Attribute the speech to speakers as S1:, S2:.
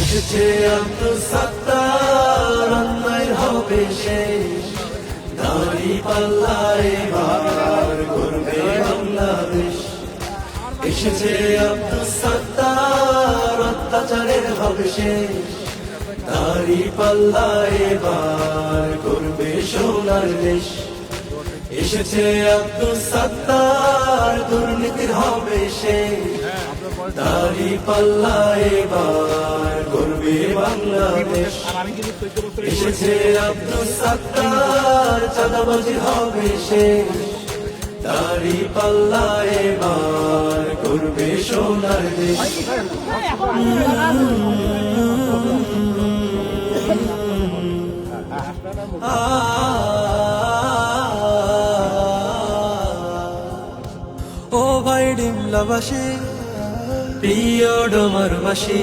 S1: এসেছে আব্দুল সাত্তার, অন্যায় হবে শেষ, দাড়ি পাল্লা এবার করবে বাংলাদেশ। এসেছে আব্দুল সাত্তার, অত্যাচারের হবে শেষ, দাড়ি পাল্লা এবার করবে সোনার দেশ। এসেছে আব্দুল সাত্তার, দুর্নীতির হবে শেষ, দাড়ি পাল্লা এবার করবে বাংলাদেশ। এসেছে আব্দুল সাত্তার, চাঁদাবাজি হবে শেষ, দাড়ি পাল্লা এবার করবে সোনার দেশ। ও ভাই ডিমলাবাসী, প্রিয় ডোমারবাসী,